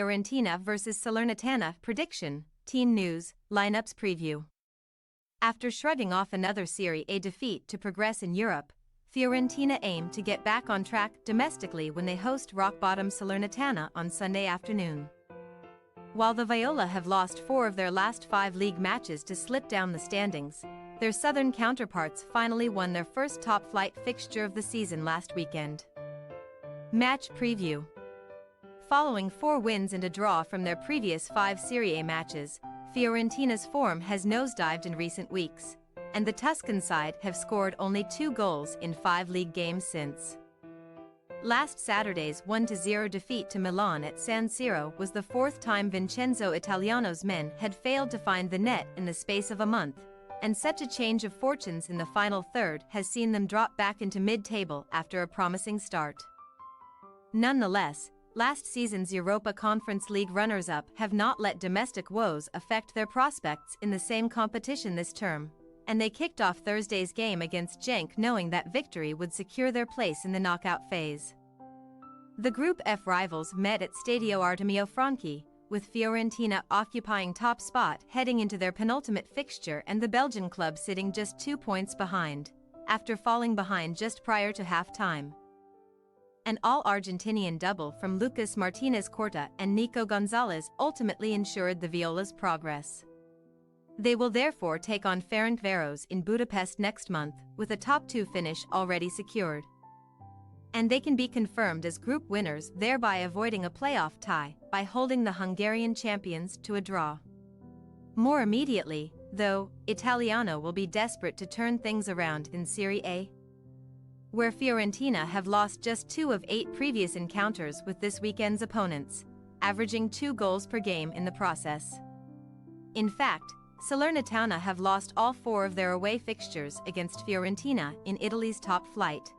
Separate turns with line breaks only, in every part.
Fiorentina vs Salernitana prediction, team news, lineups preview. After shrugging off another Serie A defeat to progress in Europe, Fiorentina aim to get back on track domestically when they host rock-bottom Salernitana on Sunday afternoon. While the Viola have lost 4 of their last 5 league matches to slip down the standings, their southern counterparts finally won their first top-flight fixture of the season last weekend. Match preview. Following 4 wins and a draw from their previous 5 Serie A matches, Fiorentina's form has nosedived in recent weeks, and the Tuscan side have scored only 2 goals in 5 league games since. Last Saturday's 1-0 defeat to Milan at San Siro was the 4th time Vincenzo Italiano's men had failed to find the net in the space of a month, and such a change of fortunes in the final third has seen them drop back into mid-table after a promising start. Nonetheless, last season's Europa Conference League runners-up have not let domestic woes affect their prospects in the same competition this term, and they kicked off Thursday's game against Genk knowing that victory would secure their place in the knockout phase. The Group F rivals met at Stadio Artemio Franchi, with Fiorentina occupying top spot heading into their penultimate fixture and the Belgian club sitting just 2 points behind, after falling behind just prior to half-time. An all-Argentinian double from Lucas Martinez Corta and Nico Gonzalez ultimately ensured the Viola's progress. They will therefore take on Ferencváros in Budapest next month, with a top 2 finish already secured. And they can be confirmed as group winners, thereby avoiding a playoff tie by holding the Hungarian champions to a draw. More immediately, though, Italiano will be desperate to turn things around in Serie A, where Fiorentina have lost just 2 of 8 previous encounters with this weekend's opponents, averaging 2 goals per game in the process. In fact, Salernitana have lost all 4 of their away fixtures against Fiorentina in Italy's top flight.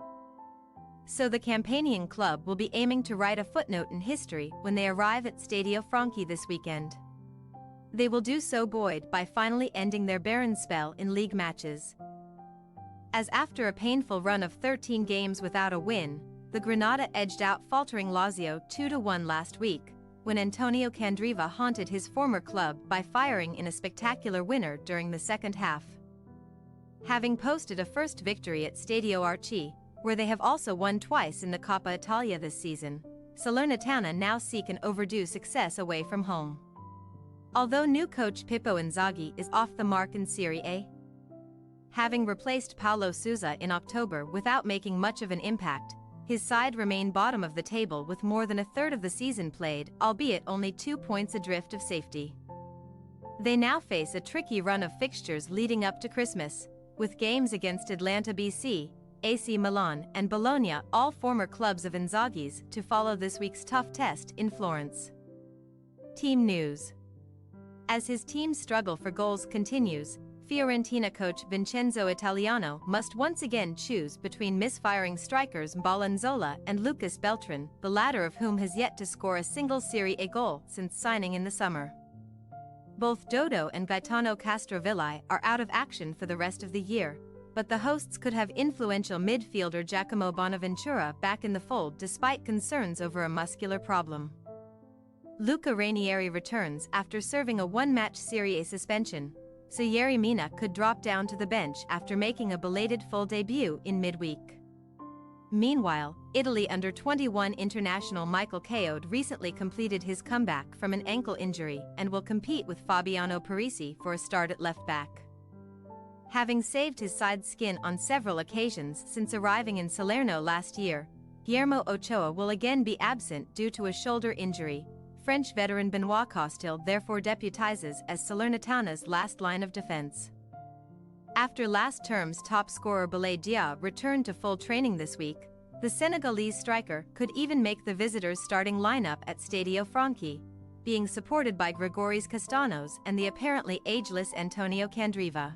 So the Campanian club will be aiming to write a footnote in history when they arrive at Stadio Franchi this weekend. They will do so buoyed by finally ending their barren spell in league matches. As after a painful run of 13 games without a win, the Granada edged out faltering Lazio 2-1 last week, when Antonio Candreva haunted his former club by firing in a spectacular winner during the second half. Having posted a first victory at Stadio Arci, where they have also won twice in the Coppa Italia this season, Salernitana now seek an overdue success away from home. Although new coach Pippo Inzaghi is off the mark in Serie A, having replaced Paulo Sousa in October without making much of an impact, his side remain bottom of the table with more than a third of the season played, albeit only 2 points adrift of safety. They now face a tricky run of fixtures leading up to Christmas, with games against Atalanta BC, AC Milan and Bologna, all former clubs of Inzaghi's, to follow this week's tough test in Florence. Team news. As his team's struggle for goals continues, Fiorentina coach Vincenzo Italiano must once again choose between misfiring strikers Balanzola and Lucas Beltran, the latter of whom has yet to score a single Serie A goal since signing in the summer. Both Dodo and Gaetano Castrovilli are out of action for the rest of the year, but the hosts could have influential midfielder Giacomo Bonaventura back in the fold despite concerns over a muscular problem. Luca Ranieri returns after serving a 1-match Serie A suspension, so Yerry Mina could drop down to the bench after making a belated full debut in midweek. Meanwhile, Italy under-21 international Michael Caode recently completed his comeback from an ankle injury and will compete with Fabiano Parisi for a start at left-back. Having saved his side's skin on several occasions since arriving in Salerno last year, Guillermo Ochoa will again be absent due to a shoulder injury. French veteran Benoit Costil therefore deputizes as Salernitana's last line of defense. After last term's top scorer Boulaye Dia returned to full training this week, the Senegalese striker could even make the visitors' starting lineup at Stadio Franchi, being supported by Grigoris Castanos and the apparently ageless Antonio Candreva.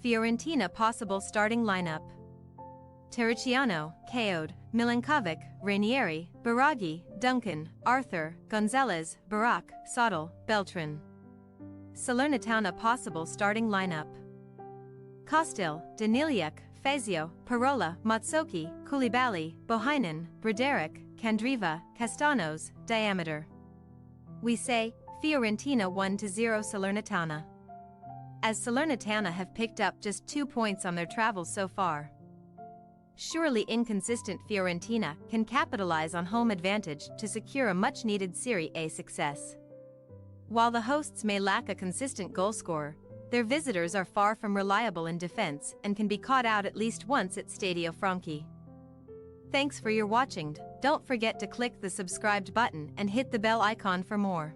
Fiorentina possible starting lineup: Terracciano, Caode, Milinkovic, Ranieri, Biraghi, Duncan, Arthur, Gonzalez, Barak, Sottle, Beltran. Salernitana possible starting lineup: Costil, Daniliuk, Fazio, Parola, Matsoki, Koulibaly, Bohinen, Broderick, Candreva, Castanos, Diameter. We say, Fiorentina 1-0 Salernitana. As Salernitana have picked up just 2 points on their travels so far. Surely inconsistent Fiorentina can capitalize on home advantage to secure a much-needed Serie A success. While the hosts may lack a consistent goalscorer, their visitors are far from reliable in defense and can be caught out at least once at Stadio Franchi. Thanks for your watching. Don't forget to click the subscribed button and hit the bell icon for more.